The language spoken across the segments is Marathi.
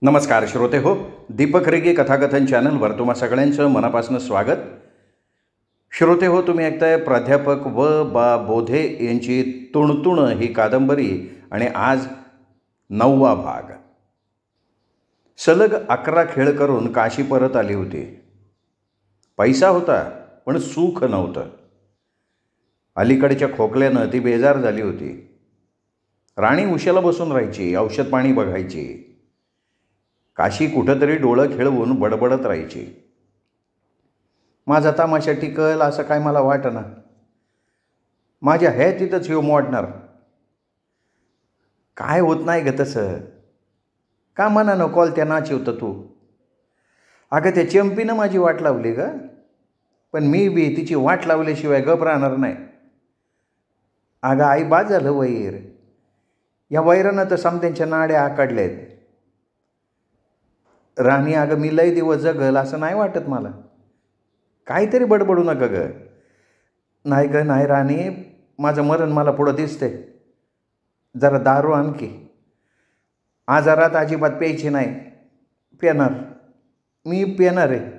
नमस्कार श्रोते हो. दीपक रेगे कथाकथन चॅनलवर तुम्हा सगळ्यांचं मनापासून स्वागत. श्रोते हो, तुम्ही ऐकताय प्राध्यापक बा बोधे यांची तुणतुण ही कादंबरी आणि आज 9वा भाग. सलग 11 खेळ करून काशी परत आली होती. पैसा होता पण सुख नव्हतं. अलीकडच्या खोकल्यानं ती बेजार झाली होती. राणी उशाला बसून राहायची, औषध पाणी बघायची. काशी कुठंतरी डोळं खेळवून बडबडत राहायची. माझा तमाशा टिकल असं काय मला वाटना. माझ्या हे तिथंच येऊ वाटणार. काय होत नाही ग तसं. का मनानं कॉल त्या नाचिवतं तू. अगं त्या चंपीनं माझी वाट लावली ग, पण मी बी तिची वाट लावल्याशिवाय गप राहणार नाही. अगं आई बाद झालं वैर. या वैरानं तर समत्यांच्या नाड्या आकाडल्यात. राणी अगं मी लय दिवस जगल असं नाही वाटत मला. काहीतरी बडबडू नका ग. नाही ग नाही राणी, माझं मरण मला पुढं दिसते. जरा दारू आणखी. आजारात अजिबात प्यायची नाही. पेणार मी पेणार आहे.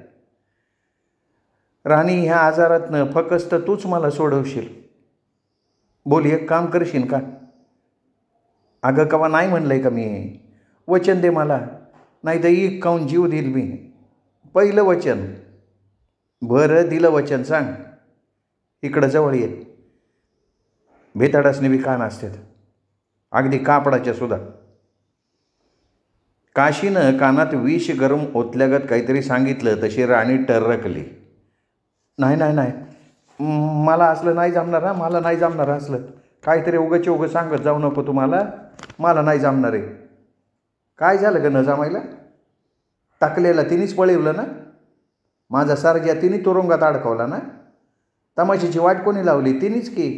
राणी ह्या आजारातनं फकस्त तूच मला सोडवशील. बोल एक काम करशील का. अगं कवा नाही म्हणलंय का मी. वचन दे मला, नाही तर एक काऊन जीव देईल मी. पहिलं वचन. बरं दिलं वचन, सांग. इकडं जवळ ये. भेताडासने बी कान असतात, अगदी कापडाच्या सुद्धा. काशीनं कानात विष गरम ओतल्यागत काहीतरी सांगितलं तशी राणी टरकली. नाही नाही नाही, मला असलं नाही जमणार. हा मला नाही जमणार असलं. काहीतरी उगाचे उगं सांगत जाऊ नको तुम्हाला. मला नाही जमणार आहे. काय झालं ग न जमायला. टाकलेला तिनेच पळवलं ना. माझा सारख्या तिने तुरुंगात अडकवला ना. तमाशाची वाट कोणी लावली. तिनेच की.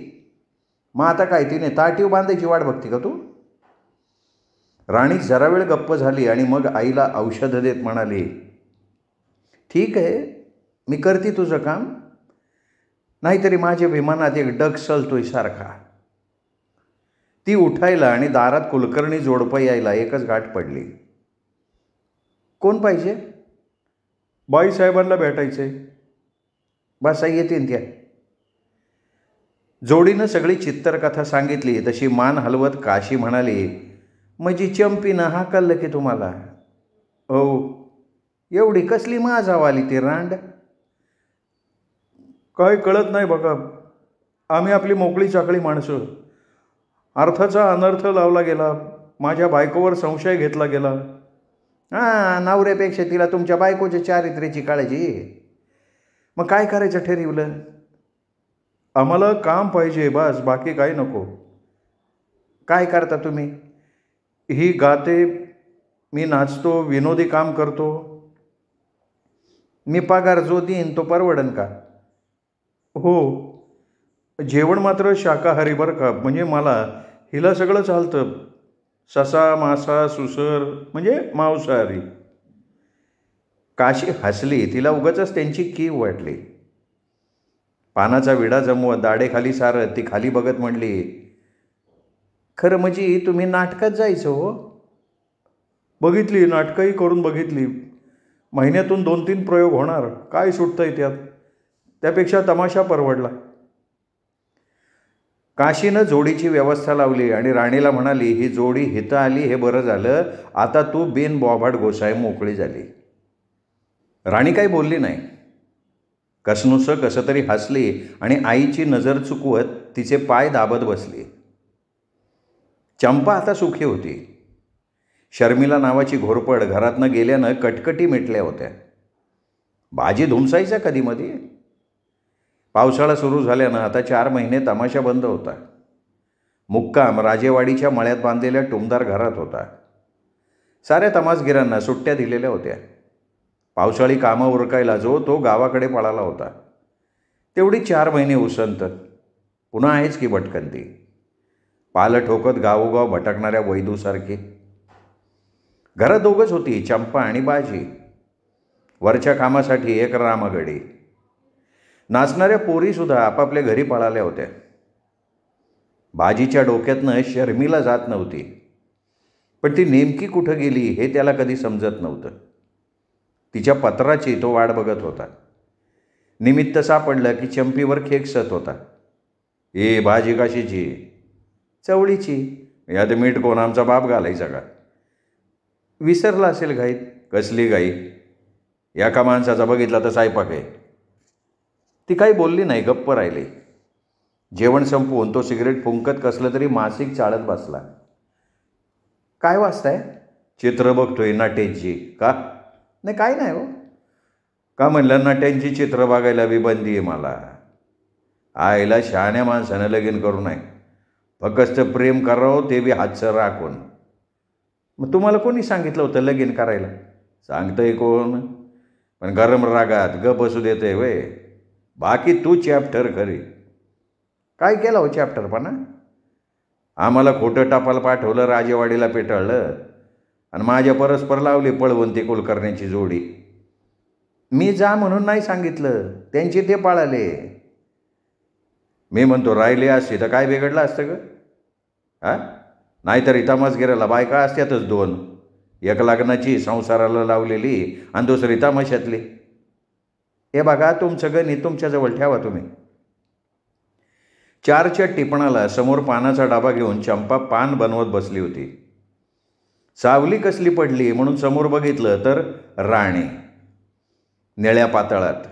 मग आता काय तिने ताटीव बांधायची वाट बघते का तू. राणी जरा वेळ गप्प झाली आणि मग आईला औषध देत म्हणाली, ठीक आहे मी करते तुझं काम. नाहीतरी माझ्या विमानात एक डग सलतोय सारखा. ती उठायला आणि दारात कुलकर्णी जोडपं यायला एकच गाठ पडली. कोण पाहिजे. बाईसाहेबांना भेटायचंय. बसा येतील त्या. जोडीनं सगळी चित्तरकथा सांगितली तशी मान हलवत काशी म्हणाली, म्हणजे चंपीनं हाकललं की तुम्हाला. हो. एवढी कसली माझाव आली ती रांड. काय कळत नाही बघा. आम्ही आपली मोकळी चाकळी माणसं. अर्थाचा अनर्थ लावला गेला. माझ्या बायकोवर संशय घेतला गेला. हां, नवऱ्यापेक्षा तिला तुमच्या बायकोच्या चारित्र्याची काळजी. मग काय करायचं ठरवलं. आम्हाला काम पाहिजे बस, बाकी काही नको. काय करता तुम्ही. ही गाते, मी नाचतो, विनोदी काम करतो. मी पगार जो देईन तो परवडन का. हो, जेवण मात्र शाकाहारी बरं का. म्हणजे मला हिला सगळं चालतं. ससा मासा सुसर म्हणजे मांसाहारी. काशी हसली. तिला उगाचच त्यांची कीव वाटली. पानाचा विडा जमवत दाढेखाली सारत ती खाली बघत म्हणली, खरं म्हणजे तुम्ही नाटकात जायचं हो. बघितली, नाटकंही करून बघितली. महिन्यातून 2-3 प्रयोग होणार. काय सुटतंय त्यात. त्यापेक्षा तमाशा परवडला. काशीनं जोडीची व्यवस्था लावली आणि राणीला म्हणाली, ही जोडी हिथं आली हे बरं झालं. आता तू बिन बॉभाट गोसाय मोकळी झाली. राणी काही बोलली नाही. कसनुसं कसं तरी हसली आणि आईची नजर चुकवत तिचे पाय दाबत बसली. चंपा आता सुखी होती. शर्मिला नावाची घोरपड घरातनं गेल्यानं कटकटी मिटल्या होत्या. बाजी धुमसायचा कधीमधी. पावसाळा सुरू झाल्यानं आता 4 महिने तमाशा बंद होता. मुक्काम राजेवाडीच्या मळ्यात बांधलेल्या टुमदार घरात होता. साऱ्या तमासगिरांना सुट्ट्या दिलेल्या होत्या. पावसाळी कामं उरकायला जो तो गावाकडे पळाला होता. तेवढी 4 महिने उसंत. पुन्हा आहेच की भटकंती. पालं ठोकत गावोगाव भटकणाऱ्या वैदूसारखी. घरात दोघंच होती, चंपा आणि बाजी. वरच्या कामासाठी एक रामगडी. नाचणाऱ्या पोरीसुद्धा आपापल्या घरी पळाल्या होत्या. बाजीच्या डोक्यातनं शर्मिला जात नव्हती. पण ती नेमकी कुठं गेली हे त्याला कधी समजत नव्हतं. तिच्या पत्राची तो वाट बघत होता. निमित्त सापडलं की चंपीवर खेकसत होता. ए भाजी कशाची? चवळीची. यात मीठ कोण आमचा बाप घालायचा का? विसरला असेल घाईत. कसली घाई? एका माणसाचा बघितला तर स्वयंपाक आहे. ती काही बोलली नाही, गप्प राहिली. जेवण संपवून तो सिगरेट फुंकत कसलं तरी मासिक चाळत बसला. काय वाचताय? चित्र बघतोय नाट्यांची. का? नाही काय नाही हो. का म्हणलं नाट्यांची चित्र बघायला बी बंदी आहे मला. आईला शहाण्या माणसानं लगीन करू नये. फक्त प्रेम करावं ते बी हातचं राखून. मग तुम्हाला कोणी सांगितलं होतं लगीन करायला? सांगतंय कोण? पण गरम रागात ग बसू देते वय. बाकी तू चॅप्टर खरी. काय केलं हो चॅप्टरपणा? आम्हाला खोटं टपाल पाठवलं, राजेवाडीला पेटाळलं आणि माझ्या परस्पर लावली पळवंती कुलकर्ण्याची जोडी. मी जा म्हणून नाही सांगितलं, त्यांचे ते पाळाले. मी म्हणतो राहिले असते तर काय बिघडलं असतं ग? नाहीतर तमासगिराला बायका असत्यातच दोन. एक लग्नाची संसाराला लावलेली आणि दुसरी तमाशातली. हे बघा, तुमचं गणित तुमच्याजवळ ठेवा तुम्ही. 4च्या टिपणाला समोर पानाचा डबा घेऊन चंपा पान बनवत बसली होती. सावली कसली पडली म्हणून समोर बघितलं तर राणी निळ्या पातळात,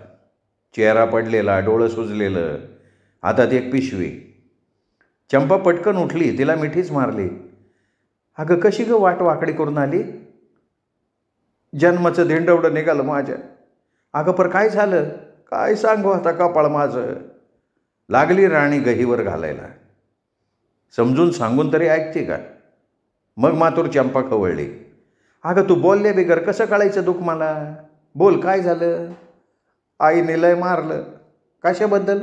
चेहरा पडलेला, डोळं सुजलेलं, हातात एक पिशवी. चंपा पटकन उठली, तिला मिठीच मारली. अगं कशी ग वाट वाकडी करून आली? जन्माचं धेंडवडं निघालं माझ्या. अगं पर काय झालं? काय सांगू आता कपाळ माझं. लागली राणी गहीवर घालायला. समजून सांगून तरी ऐकते का? मग मातूर चंपा खवळली. अगं तू बोलले बिगर कसं कळायचं दुःख मला? बोल, काय झालं? आईने लय मारलं. कशाबद्दल?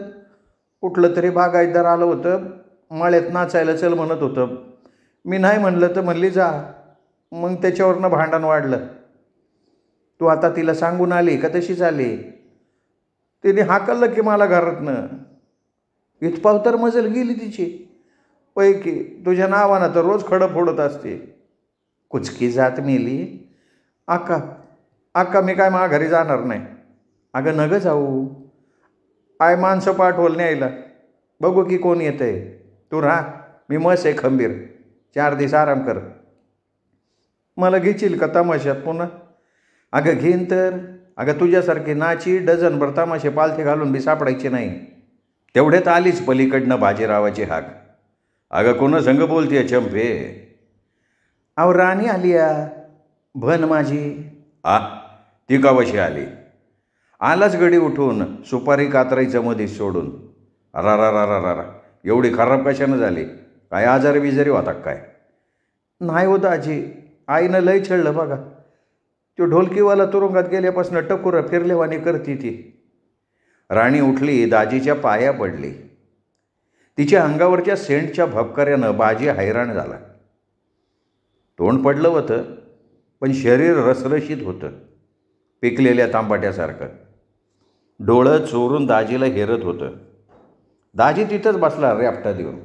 कुठलं तरी बागायतदार आलं होतं, मळ्यात नाचायला चल म्हणत होतं. मी नाही म्हणलं तर म्हणली जा. मग त्याच्यावरनं भांडण वाढलं. तू आता तिला सांगून आली का तशीच आली? तिने हाकललं की मला घरातनं. इथपाव तर मजल गेली तिची. पैकी तुझ्या नावानं तर रोज खडं फोडत असते. कुचकी जात मेली. अक्का मी काय माघारी जाणार नाही. अगं नगं जाऊ. आय माणसं पाठवलं न्यायला. बघू की कोण येतं आहे. तू राहा, मी मस आहे खंबीर. 4 दिवस आराम कर. मला घेशील का तमाशात पुन्हा? अगं घेईन तर. अगं तुझ्यासारखी नाची डझनभर तमाशे पालथे घालून बी सापडायचे नाही. तेवढ्यात आलीच पलीकडनं बाजीरावाची हाक. अगं कोण संग बोलतीये चंपे? अहो राणी आली या. भन माझी. ती का वशी आली? आलाच गडी उठून, सुपारी कातरायचं मधीच सोडून. अरा एवढी खराब कशानं झाली? काय आजारी बिजारी होता काय? नाही हो दाजी, आईनं लय छळलं बघा. तो ढोलकीवाला तुरुंगात गेल्यापासून टकुरं फिरलेवानी करती ती. राणी उठली, दाजीच्या पाया पडली. तिच्या अंगावरच्या सेंटच्या भपकऱ्यानं बाजी हैराण झाला. तोंड पडलं होतं, पण शरीर रसरशीत होतं, पिकलेल्या तांबाट्यासारखं. डोळं चोरून दाजीला हेरत होतं. दाजी तिथंच बसला रेपटा देऊन.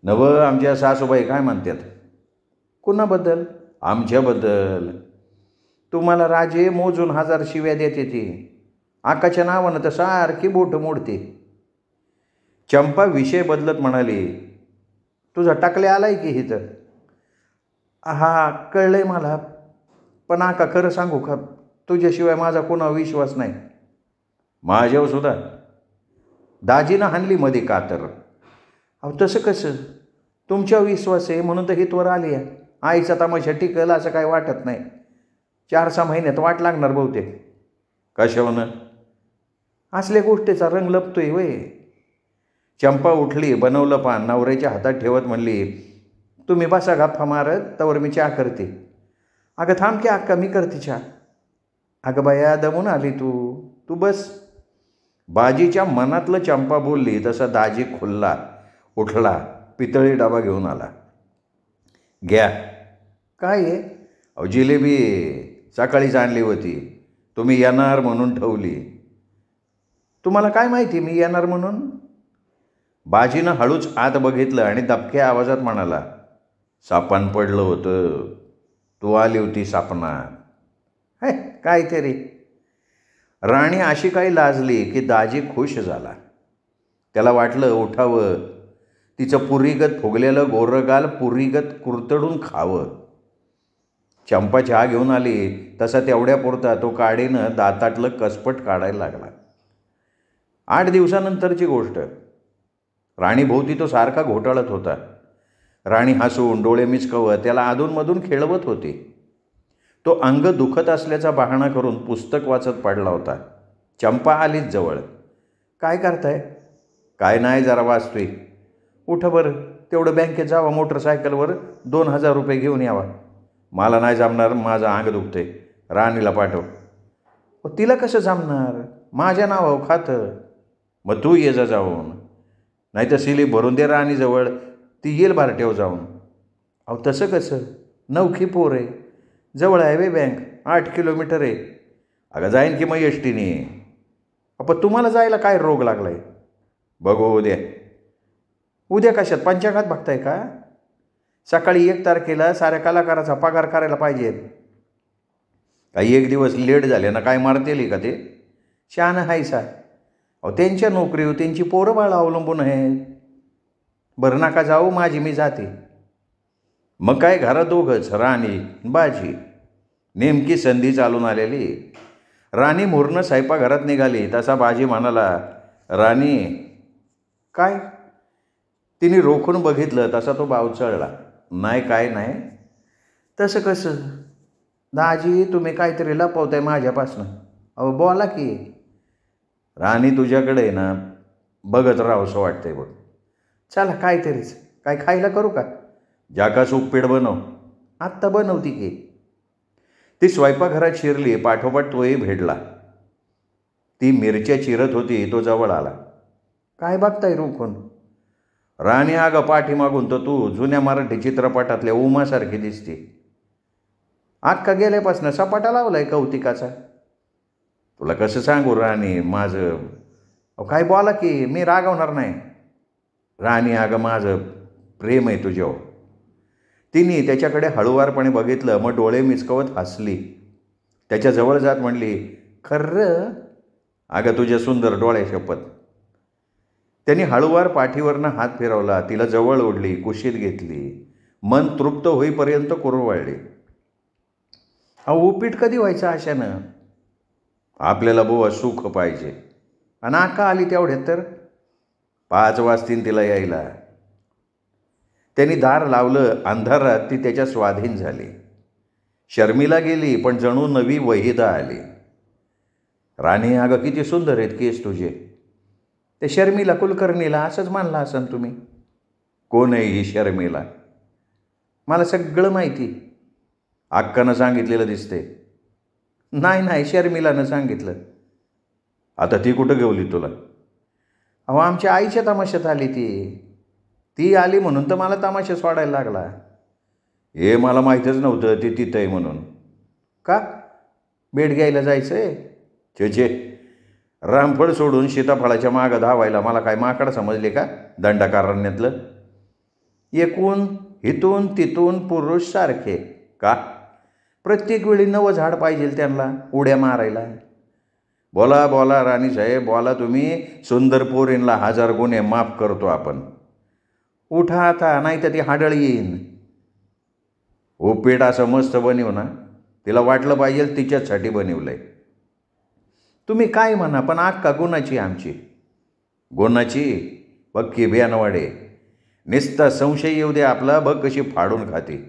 नवं, आमच्या सासूबाई काय म्हणतात? कुणाबद्दल? आमच्याबद्दल. तुम्हाला राजे मोजून 1000 शिव्या देते ती. आकाच्या नावानं तर सारखी बोटं मोडते. चंपा विषय बदलत म्हणाली, तुझा टाकले आलाय की इथं? हा कळलंय मला, पण आका खरं सांगू का, तुझ्याशिवाय माझा कोणावर विश्वास नाही. माझ्यावर सुद्धा? दाजीनं हाणली मध्ये कातर. अहो तसं कसं? तुमच्यावर विश्वास आहे म्हणून तर हितवर आली आहे. आईचा तमाशा टिकल असं काय वाटत नाही. 4-6 महिन्यात वाट लागणार बहुतेक. कशावनं? असल्या गोष्टीचा रंग लपतोय वय. चंपा उठली, बनवलं पान नवऱ्याच्या हातात ठेवत म्हणली, तुम्ही बसा गप्पा मारत, तवर मी चहा करते. अगं थांब की अक्का, मी करते चहा. अगं बाया दमून आली तू बस. बाजीच्या मनातलं चंपा बोलली तसा दाजी खुल्ला, उठला, पितळी डबा घेऊन आला. घ्या. काय आहे? अहो जिलेबी सकाळीच आणली होती, तुम्ही येणार म्हणून ठेवली. तुम्हाला काय माहिती मी येणार म्हणून? बाजीनं हळूच आत बघितलं आणि दबक्या आवाजात म्हणाला, सापान पडलं होतं, तू आली होती सापनात. हे काहीतरी. राणी अशी काही लाजली की दाजी खुश झाला. त्याला वाटलं उठावं, तिचं पुरीगत फुगलेलं गोरगाल पुरीगत कुरतडून खावं. चंपा चहा घेऊन आली तसा तेवढ्यापुरता तो काडीनं दातातलं कसपट काढायला लागला. 8 दिवसानंतरची गोष्ट. राणीभोवती तो सारखा घोटाळत होता. राणी हसून डोळे मिचकवत त्याला अधूनमधून खेळवत होती. तो अंग दुखत असल्याचा बहाणा करून पुस्तक वाचत पडला होता. चंपा आलीच जवळ. काय करताय? काय नाही, जरा वाचतोय. उठं बरं, तेवढं बँकेत जावा, मोटरसायकलवर 2000 रुपये घेऊन यावा. मला नाही जमणार, माझं अंग दुखते. राणीला पाठव. तिला कसं जमणार? माझ्या नावावर खातं. मग तू ये जा जाऊन, नाही तर सिलीप भरून दे राणीजवळ, ती येईल बारट्यावर जाऊन. अहो तसं कसं? नवखी पोर आहे, जवळ आहे वे बँक, 8 किलोमीटर आहे. अगं जाईन की मग एसटीने. पण तुम्हाला जायला काय रोग लागलाय? बघू उद्या. उद्या कशात? पंचांगात बघताय का? सकाळी 1 तारखेला साऱ्या कलाकाराचा पगार करायला पाहिजे. काही 1 दिवस लेट झाले ना काय मारतेली का ते? शहाणं हाय सा. अहो त्यांच्या नोकरीवर त्यांची पोरं बाळं अवलंबून आहेत. बरं नका जाऊ, माझी मी जाते. मग काय घरात दोघंच, राणी बाजी. नेमकी संधी चालून आलेली. राणी मुरनं स्वयंपाकघरात निघाली तसा बाजी म्हणाला, राणी. काय? तिने रोखून बघितलं तसा तो बावचळला. नाही काय नाही. तसं कसं? दाजी तुम्ही काहीतरी लपवताय माझ्यापासनं. अहो बोला की. राणी तुझ्याकडे आहे ना, बघत राहावंसं वाटतंय बघ. चला काहीतरीच. काय खायला करू का? जाकास उपीट बनव. आत्ता बनवती की. ती स्वयंपाकघरात शिरली. पाठोपाठ तोही भेटला. ती मिरच्या चिरत होती. तो जवळ आला. काय बघताय रोखून? राणी अगं पाठीमागून तर तू जुन्या मराठी चित्रपटातल्या उमासारखी दिसते. अक्का गेल्यापासून सपाटा लावलाय कौतिकाचा. तुला कसं सांगू राणी माझं? काय बोला की, मी रागवणार नाही. राणी अगं माझं प्रेम आहे तुझ्यावर. तिने त्याच्याकडे हळूवारपणे बघितलं, मग डोळे मिचकवत हसली. त्याच्याजवळ जात म्हणली, खर्र? अगं तुझ्या सुंदर डोळ्या शपथ. त्यांनी हळूवार पाठीवरनं हात फिरवला. तिला जवळ ओढली, कुशीत घेतली. मन तृप्त होईपर्यंत कुरवाळली. अहो उपीट कधी व्हायचं अशानं? आपल्याला बुवा सुख पाहिजे. आणि आका आली तेवढ्यात तर 5 वाजतील तिला यायला. त्यांनी दार लावलं. अंधारात ती त्याच्या स्वाधीन झाली. शर्मिला गेली, पण जणू नवी वहिदा आली. राणी अगं किती सुंदर आहेत केस तुझे. ते शर्मिला कुलकर्णीला असंच मानलं असन तुम्ही. कोण आहे ही शर्मिला? मला सगळं माहिती. अक्कानं सांगितलेलं दिसते. नाही शर्मिलानं सांगितलं. आता ती कुठं घेवली तुला? अहो आमच्या आईच्या तमाशात आली ती आली म्हणून तर मला तमाशा सोडायला लागला. हे मला माहीतच नव्हतं ती तिथं आहे म्हणून. का? भेट घ्यायला जायचं आहे? छे, रामफळ सोडून सीताफळाच्या मागं धावायला मला काय माकड समजले का? दंडकारण्यातलं. एकूण हितून तिथून पुरुष सारखे का? प्रत्येक वेळी नवं झाड पाहिजे त्यांना उड्या मारायला. बोला राणीसाहेब बोला. तुम्ही सुंदर पोरींला 1000 गुन्हे माफ करतो आपण. उठा आता, नाही तर ती हाडळ येईन. उपीट असं मस्त बनव ना, तिला वाटलं पाहिजे तिच्याचसाठी बनवलंय. तुम्ही काय म्हणा, पण अक्का गुणाची आमची. गुणाची? बघ की बियाणवाडे. निस्ता संशय येऊ दे आपला, बघ कशी फाडून खाते.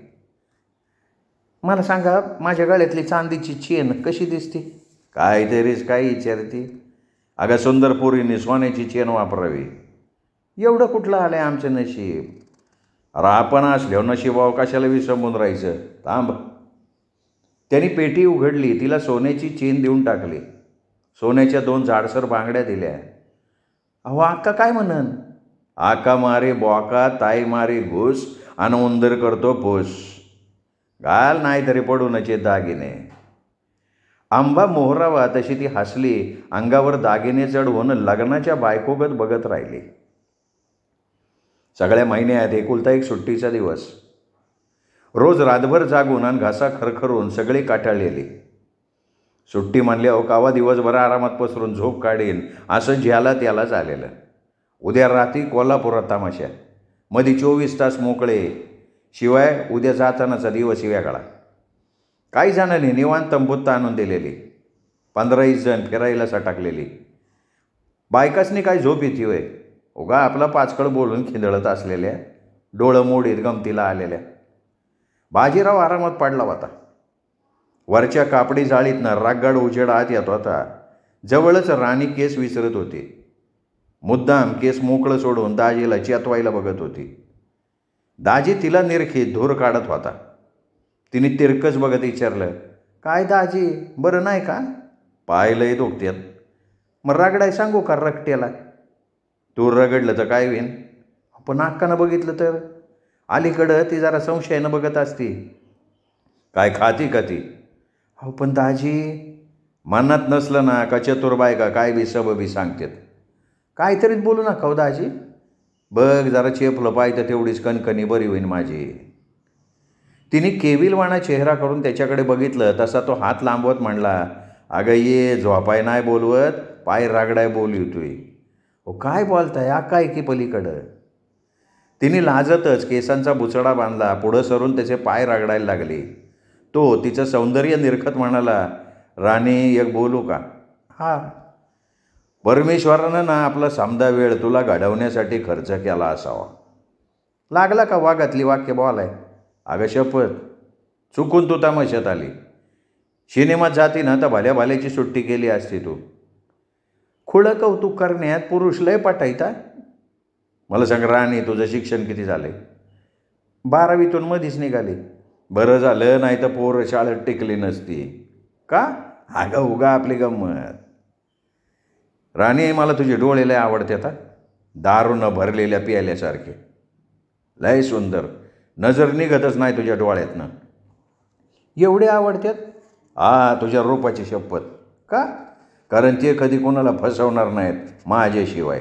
मला सांगा, माझ्या गळ्यातली चांदीची चेन कशी दिसते? काहीतरीच काय विचारते. अगं सुंदर पोरींनी सोन्याची चेन वापरावी. एवढं कुठलं आलं आहे आमचं नशीब? अरे आपण असल्यावर नशिबाव कशाला विसंबून राहायचं? थांब. त्यांनी पेटी उघडली. तिला सोन्याची चेन देऊन टाकली. सोन्याच्या 2 जाडसर बांगड्या दिल्या. अहो अक्का काय म्हणन? आका मारे बॉका, ताई मारे घुस, आणि उंदर करतो फूस. घाल नाही तरी पडूनचे दागिने. आंबा मोहरावा तशी ती हसली. अंगावर दागिने चढवून लग्नाच्या बायकोगत बघत राहिली. सगळ्या महिन्यात एकुलता एक सुट्टीचा दिवस. रोज रातभर जागून आणि घासा खरखरून सगळी काटाळलेली. सुट्टी म्हणली अहो कावा दिवसभर आरामात पसरून झोप काढीन असं ज्याला त्याला झालेलं. उद्या रात्री कोल्हापुरात तमाशा, मध्ये 24 तास मोकळे, शिवाय उद्या जातानाचा दिवस वेगळा. काही जणांनी निवांत तंबूत आणून दिलेली, 15-20 जण फिरायला सटाकलेली. बायकासनी काय झोप येते वय, उगा आपला पाचकळ बोलून खिंदळत असलेल्या, डोळं मोडीत गमतीला आलेल्या. बाजीराव आरामात पडला होता. वरच्या कापडी जाळीतनं रागगाड उजेड आत येत होता. जवळच राणी केस विसरत होती. मुद्दाम केस मोकळं सोडून दाजीला चेतवायला बघत होती. दाजी तिला निरखीत धूर काढत होता. तिने तिरकस बघत विचारलं, काय दाजी बरं नाही का? पाहिलंय दुखत्यात. मग रगडाय सांगू का रकट्याला? तू रगडलं तर काय होईन? आपण नाकानं बघितलं तर? अलीकडं ती जरा संशयानं बघत असती. काय खाती का ती? अहो पण दाजी, मनात नसलं ना का चतुर बायका काय बी सबबी सांगतात. काहीतरीच बोलू नका हो दाजी. बघ जरा चेपलं पाहिजे तेवढीच कणकणी बरी होईन माझी. तिने केविलवाणा चेहरा करून त्याच्याकडे बघितलं. तसा तो हात लांबवत म्हणला, अगं ये झोपाय नाही बोलवत, पाय रागडाय बोलवतोय. हो काय बोलताय, काय की पलीकडं? तिने लाजतच केसांचा बुचडा बांधला, पुढं सरून त्याचे पाय रागडायला लागले. तो तिचं सौंदर्य निरखत म्हणाला, राणी एक बोलू का? हा. परमेश्वरानं ना आपला समदा वेळ तुला घडवण्यासाठी खर्च केला असावा. लागला का वागातली वाक्य बोलाय? अगं शपथ, चुकून तू तमाशात आली. सिनेमात जाती ना तर भल्या भाल्याची सुट्टी केली असती तू. खुळं कौतुक करण्यात पुरुष लय पटायता. मला सांग राणी, तुझं शिक्षण किती झालं? 12वीतून मधीच निघाली. बरं झालं, नाही तर पोरं शाळेत टिकली नसती. का? अगं उगा आपली गंमत. राणी, मला तुझे डोळे लय आवडते. आता दारूनं भरलेल्या प्यायल्यासारखे, लय सुंदर. नजर निघतच नाही तुझ्या डोळ्यातनं. एवढे आवडतात? हा, तुझ्या रूपाची शपथ. का? कारण ते कधी कोणाला फसवणार नाहीत माझ्याशिवाय.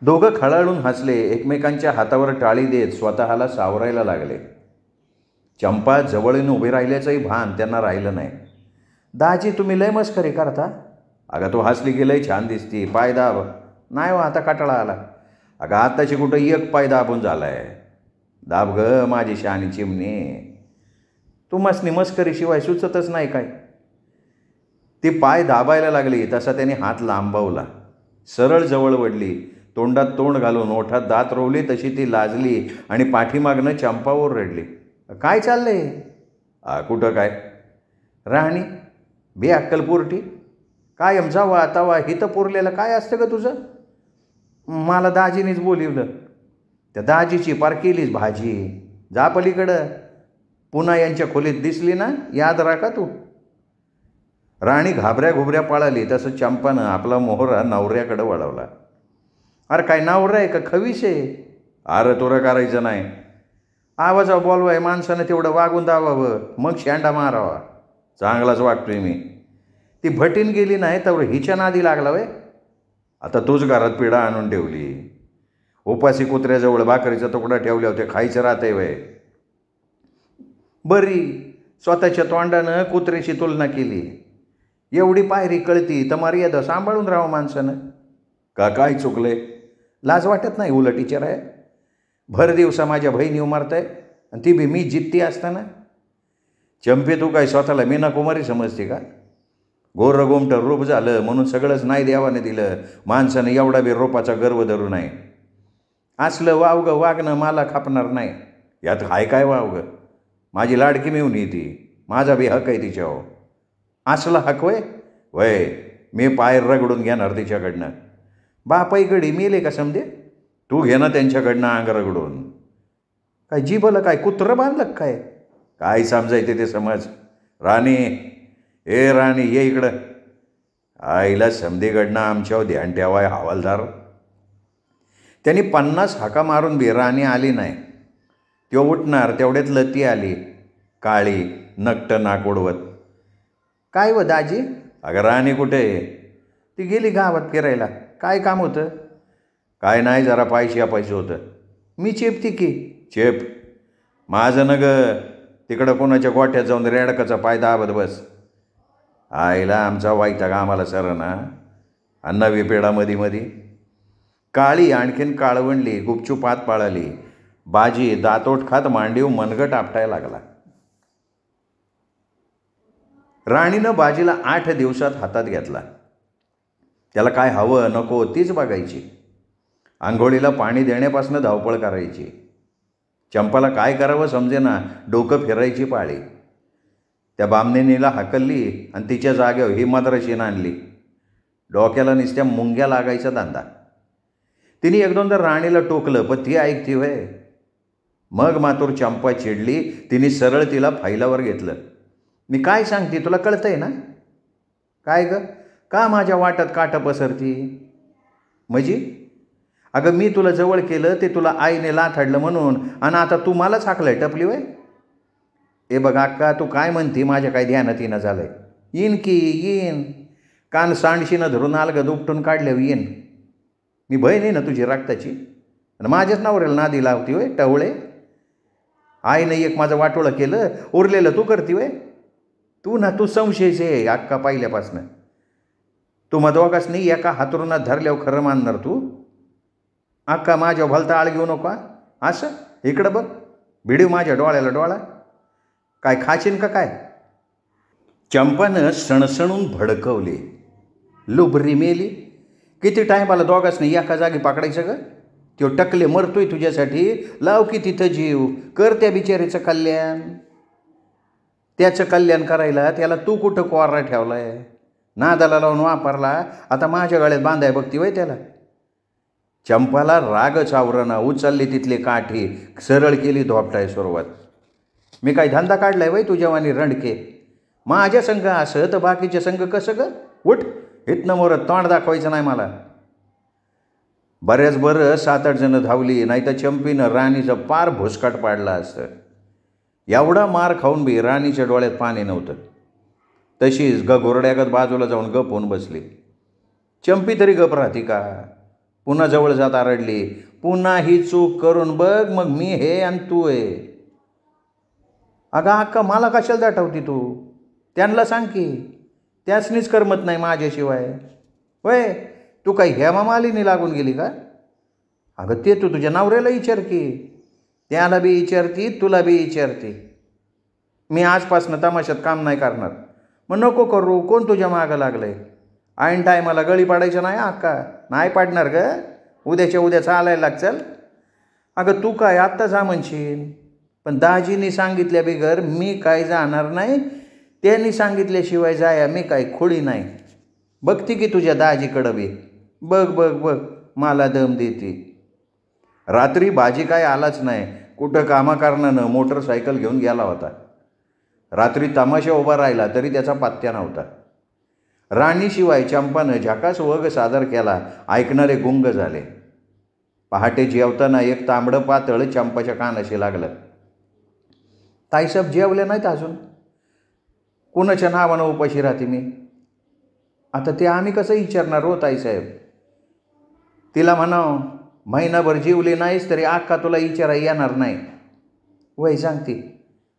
दोघं खळाळून हसले. एकमेकांच्या हातावर टाळी देत स्वतःला सावरायला लागले. चंपा जवळून उभी राहिल्याचंही भान त्यांना राहिलं नाही. दाजी तुम्ही लय मस्करी करता. अगं तू हसली की लय छान दिसती. पाय दाब. नाही हो, आता काटाळा आला. अगं आत्ताची कुठं एक पाय दाबून झालाय. दाब ग माझी शहाणी चिमणी. तुम्हासनी मस्करीशिवाय सुचतच नाही काय? ती पाय दाबायला लागली तसा त्याने हात लांबवला. सरळ जवळ वडली. तोंडात तोंड घालून ओठात दात रोवली तशी ती लाजली आणि पाठीमागनं चंपावर रडली. काय चाललंय? कुठं काय? राहणी बे अक्कल पोरटी. कायम जावा तवा हिथं पुरलेलं काय असतं ग तुझं? मला दाजीनीच बोलिवलं. त्या दाजीची पार केलीच भाजी. जा पलीकडं. पुन्हा यांच्या खोलीत दिसली ना, याद राखा तू. राणी घाबऱ्या घुबऱ्या पळाली. तसं चंपानं आपला मोहरा नवऱ्याकडं वळवला. अरे काय नवरा आहे का खवीस आहे? अरे तुरं करायचं नाही. आवाजावर बोलवाय माणसानं तेवढं वागून दावावं, मग शेंडा मारावा. चांगलाच वागतोय मी. ती भटीन गेली नाही तर हिच्या नादी लागला वय. आता तूच घरात पिढा आणून ठेवली. उपाशी कुत्र्याजवळ भाकरीचा तुकडा ठेवल्या होते, खायचं राहते वय. बरी स्वतःच्या तोंडानं कुत्र्याची तुलना केली. एवढी पायरी कळती तर मर्यादा सांभाळून राहावं माणसानं. का काय चुकले? लाज वाटत नाही उलटीच्या राय? भर दिवसा माझ्या बहिणी उमारताय आणि ती बी मी जित्ती असताना. चंपे तू काय स्वतःला मीना कुमारी समजते का? गोर गोमटं रूप झालं म्हणून सगळंच नाही देवाने दिलं. माणसानं एवढा बी रूपाचा गर्व धरू नये. असलं वावगं वागणं मला खापणार नाही. यात हाय काय वावगं? माझी लाडकी मिळून येते. माझा बी हक आहे तिच्यावर. असला हक वय वय मी पाय रगडून घेणार तिच्याकडनं. बापाई गडी मेले का समजे? तू घे ना त्यांच्याकडनं अंग रगडून. काय जीभलं काय कुत्रं बांधलं काय? काय समजायचे ते समज. राणी, ए राणी ये इकडं. आईला समधीकडनं आमच्यावर ध्यान ठेवाय हवालदार. त्यांनी 50 हाका मारून बी राणी आली नाही. तो उठणार तेवढ्यात लती आली, काळी, नकट नाक उडवत. काय व दाजी? अगं राणी कुठे? ती गेली गावात फिरायला. काय काम होतं? काय नाही, जरा पैसे होतं. मी चेपती की. चेप? माझं न ग तिकडं कोणाच्या गोठ्यात जाऊन रेडकाचा पाय दाबत बस. आईला आमचा वाईटा का आम्हाला सर ना. अन्नावी पेढा मध्ये काळी आणखीन काळवणली गुपचूप हात पाळाली. बाजी दातोट खात मांडीव मनगट आपटायला लागला. राणीनं बाजीला 8 दिवसात हातात घेतला. त्याला काय हवं नको तीच बघायची. आंघोळीला पाणी देण्यापासून धावपळ करायची. चंपाला काय करावं समजेना, डोकं फिरायची पाळी. त्या बामणीनीला हकलली आणि तिच्या जागेवर ही मद्राशीनं आणली. डोक्याला नुसत्या मुंग्या लागायचा धंदा. तिने 1-2दा राणीला टोकलं पण ती ऐकती होय. मग मातूर चंपा चिडली. तिने सरळ तिला फाईलावर घेतलं. मी काय सांगते तुला कळतंय ना. काय ग का माझ्या वाटात काटा पसरती म्हणजे. अगं मी तुला जवळ केलं ते तुला आईने लाथाडलं म्हणून आणि आता तू मलाच हाकलंय टपली वय. ए बघ अक्का तू काय म्हणती माझ्या काय ध्यानात येणं झालंय. येईन की येईन. कान सांडशीनं धरून अलगद उपटून काढल्यावर येईन. मी बहीण आहे ना तुझी रक्ताची आणि माझ्याच नवऱ्याला नादी लावती वय टवळे. आईनं एक माझं वाटोळं केलं उरलेलं तू करती वय. तू संशयच आहे अक्का पाहिल्यापासनं. तू मग दोघाच नाही एका हातरुणात धरल्यावर खरं मानणार तू. अक्का माझ्या भलता आळ घेऊ नका असं. इकडं बघ भिडीव माझ्या डोळ्याला डोळा. काय खाचीन का काय. चंपानं सणसणून भडकवली. लुबरी मेली. किती टायमाला दोघाच नाही एका जागी पकडायचं ग. तो टकले मरतोय तुझ्यासाठी. लाव की तिथं जीव कर त्या बिचारीचं कल्याण. त्याचं कल्याण करायला त्याला तू कुठं कोरा ठेवलाय. नादाला लावून वापरला आता माझ्या गळ्यात बांधाय बघती वय त्याला. चंपाला रागच आवरणा. उचलली तिथली काठी सरळ केली धोपटाय सुरुवात. मी काय धंदा काढलाय वय तुझ्यावानी रंडके. माझ्या संघ असं तर बाकीच्या संघ कसं ग. उठ इथनं मोरत तोंड दाखवायचं नाही मला. बऱ्याच बरं 7-8 जणं धावली नाही तर चंपीनं राणीचं पार भुसकाट पाडला असतं. एवढा मार खाऊन बी राणीच्या डोळ्यात पाणी नव्हतं. तशीच घोरड्यागत बाजूला जाऊन गप होऊन बसली. चंपी तरी गप राहती का. पुन्हा जवळ जात आरडली. पुन्हा ही चूक करून बघ मग मी हे आणि तू आहे. अगं अक्का मला कशाला दाटवती तू. त्यांना सांग की त्यासनीच करमत नाही माझ्याशिवाय. वय तू काही हेमा मालिनी लागून गेली का. अगं ते तू तुझ्या नवऱ्याला विचार की. त्याला बी विचारती तुला बी विचारती. मी आजपासनं तमाशात काम नाही करणार. मग नको करू. कोण तुझ्या मागं लागलंय. ऐन टायमाला गळी पाडायचं नाही अक्का. नाही पाडणार ग. उद्याच्या उद्या चालायला लागचल. अगं तू काय आत्ता जा म्हणशील पण दाजींनी सांगितल्या बिगर मी काय जाणार नाही. त्यांनी सांगितल्याशिवाय जाया मी काय खोडी नाही. बघती की तुझ्या दाजीकडं बी. बघ बघ बघ मला दम देते. रात्री बाजी काय आलाच नाही. कुठं कामाकारणानं मोटरसायकल घेऊन गेला होता. रात्री तमाशा उभा राहिला तरी त्याचा पत्त्या नव्हता. राणीशिवाय चंपानं झकास वग सादर केला. ऐकणारे गुंग झाले. पहाटे जेवताना एक तांबडं पातळ चंपाच्या कानाशी लागलं. ताईसाहेब जेवले नाहीत अजून. कुणाच्या नावानं उपाशी राहते मी. आता ते आम्ही कसं विचारणार हो ताईसाहेब. तिला म्हणाव महिनाभर जेवली नाहीस तरी अक्का तुला विचारा येणार नाही. वय सांगते.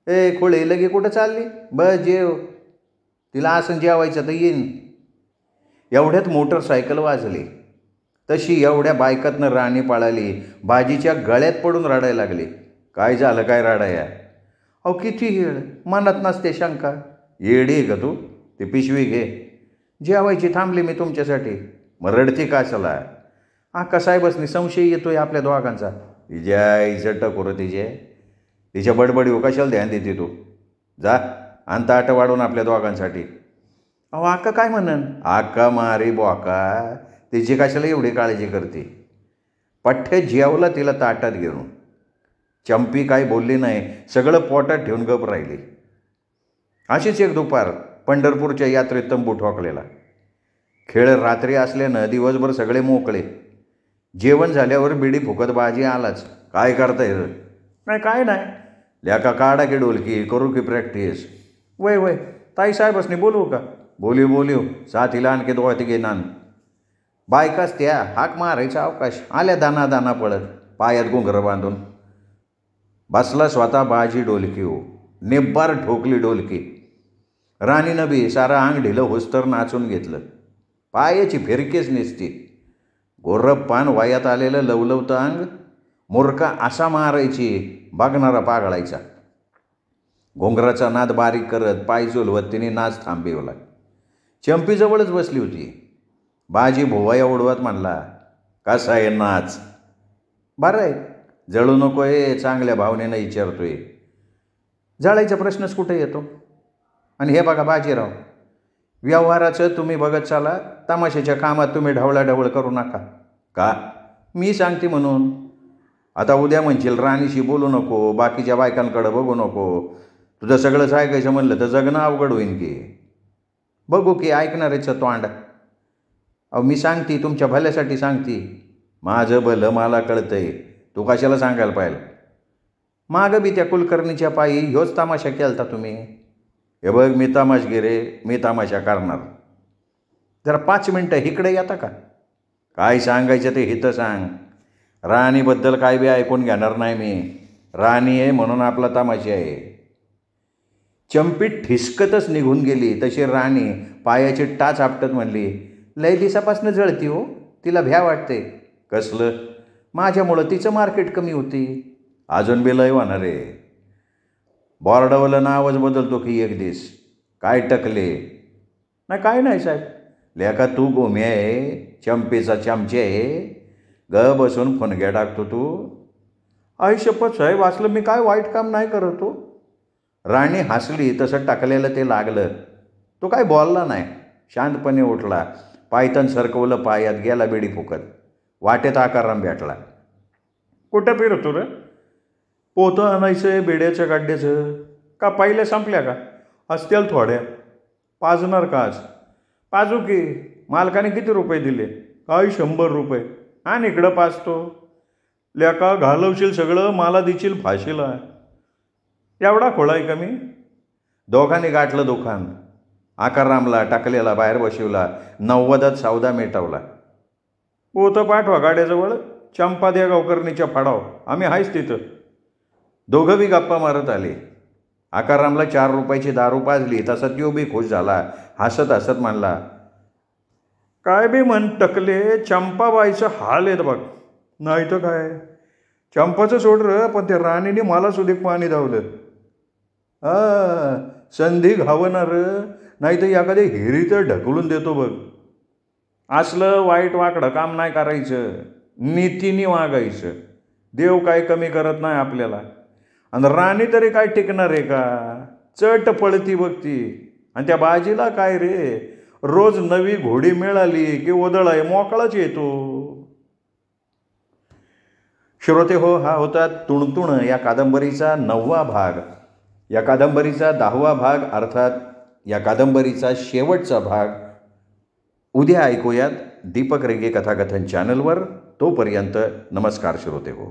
ए खोळे लगे कुठं चालली. बस जेव. तिला असं जेवायचं तर येईन. एवढ्यात मोटरसायकल वाजली. तशी एवढ्या बायकातनं राणी पळाली. बाजीच्या गळ्यात पडून रडायला लागली. काय झालं काय रडाया. अहो किती येळ मनात नसते शंका. येडी का तू. ती पिशवी घे. जेवायची थांबली मी तुमच्यासाठी. मग रडती कशाला. अक्का साहेबसनी संशय येतोय आपल्या दोघांचा. तिच्या इजट करू तिच्या बडबडी कशाला ध्यान देते तू. जा आणि ताटं वाढून आपल्या दोघांसाठी. अहो अक्का काय म्हणन. अक्का मारी बोका. तिची कशाला एवढी काळजी करते. पठ्ठे जेवला तिला ताटात घेऊन. चंपी काय बोलली नाही. सगळं पोटात ठेवून गप राहिली. अशीच एक दुपार पंढरपूरच्या यात्रेत तंबू ठोकलेला. खेळ रात्री असल्यानं दिवसभर सगळे मोकळे. जेवण झाल्यावर बिडी फुकत बाजी आलाच. काय करताय. नाही काय नाही. ल्याका काढा की डोलकी करू की प्रॅक्टिस. वय वय ताईसाहेबसनी बोलवू का. बोलीव साथीला आणखी दोघी घेणार. बायकाच त्या हाक मारायचा अवकाश. आल्या दाना पळत पायात घुंगरं बांधून. बसला स्वतः बाजी डोलकी निब्बार ठोकली डोलकी. राणीनं बी सारं अंग ढिलं होस्तर नाचून घेतलं. पायाची फिरकेच निसती. गोर्रप पान वयात आलेलं लवलवतं अंग मुरका असा मारायची बघणारा पागळायचा. घोंगराचा नाद बारीक करत पाय झुलवत तिने नाच थांबवला. चंपीजवळच बसली होती. बाजी भोवया उडवत म्हणला, कसा आहे नाच? बरं आहे. जळू नको आहे, चांगल्या भावनेनं विचारतोय. जळायचा प्रश्नच कुठे येतो? आणि हे बघा बाजीराव, व्यवहाराचं तुम्ही बघत चाला, तमाशाच्या कामात तुम्ही ढवळाढवळ करू नका. का? मी सांगते म्हणून. आता उद्या म्हणशील राणीशी बोलू नको, बाकीच्या बायकांकडे बघू नको, तुझं सगळंच ऐकायचं म्हणलं तर जगणं अवघड होईन की. बघू की ऐकणारेचं तोंड. अहो मी सांगते, तुमच्या भल्यासाठी सांगते. माझं भलं मला कळतंय, तू कशाला सांगायला पाहिजे? मागं बी त्या कुलकर्णीच्या पायी ह्योच तमाशा केलता तुम्ही. हे बघ, मी तमाशगीर आहे, मी तमाशा करणार. जरा 5 मिनटं इकडे येता का? काय सांगायचं ते हिथं सांग. राणीबद्दल काय बी ऐकून घेणार नाही मी. राणी आहे म्हणून आपला तमाशा आहे. चंपी ठिसकतच निघून गेली. तशी राणी पायाची टाच आपटत म्हणली, लय दिवसापासून जळती हो, तिला भ्या वाटते. कसलं? माझ्यामुळं तिचं मार्केट कमी होती. अजून बी लय होणार आहे. बॉर्डावलं नावच बदलतो की एक दिस. काय टकले? नाही काय नाही साहेब. लेका तू गोम्या आहे, चंपीचा चमचे आहे, ग बसून फुनग्या टाकतो तू. आई शपथ साहेब, असलं मी काय वाईट काम नाही करत हो. राणी हसली. तसं टाकलेलं ते लागलं. तो काय बोलला नाही. शांतपणे उठला. पायतन सरकवलं पायात, गेला बेडी फुकत. वाटेत आकाराम भेटला. कुठं फिरतो रे? पोतं आणायचं बेड्याच्या गाड्याचं. का पाहिल्या संपल्या का? असतील थोड्या. पाजणार का आज? पाजू की. मालकाने किती रुपये दिले? काय 100 रुपये. आणि इकडं पाजतो. लेका घालवशील सगळं, मला देशील फाशीला. एवढा खोळा आहे का मी? दोघांनी गाठलं दुकान. आकारामला टाकलेला बाहेर बसवला. 90त सौदा मिटवला. पोतं पाठवा गाड्याजवळ. चंपा द्या गावकरणीच्या फाडाव, आम्ही आहेच तिथं. दोघं बी गप्पा मारत आले. आकारामला 4 रुपयाची दारू पाजली. तसा त्यो बी खुश झाला. हसत हसत म्हणला, काय बी म्हण टकले, चंपाबाईचं हाल आहेत बघ. नाही तर काय, चंपाचं सोड र, पण त्या राणीने मला सुद्धा पाणी धावलं. संधी घावणार, नाही तर एखाद्या हिरीत ढकलून देतो बघ. असलं वाईट वाकडं काम नाही करायचं. नीतीने वागायचं. देव काय कमी करत नाही आपल्याला. आणि राणी तरी काय टिकणार आहे का? चट पळती बघती. आणि त्या बाजीला काय रे, रोज नवी घोडी मिळाली की ओदळाय मोकळाच येतो. श्रोते हो, हा होता तुणतुण या कादंबरीचा 9वा भाग. या कादंबरीचा 10वा भाग, अर्थात या कादंबरीचा शेवटचा भाग उद्या ऐकूयात दीपक रेगे कथाकथन चॅनलवर. तोपर्यंत नमस्कार श्रोते हो.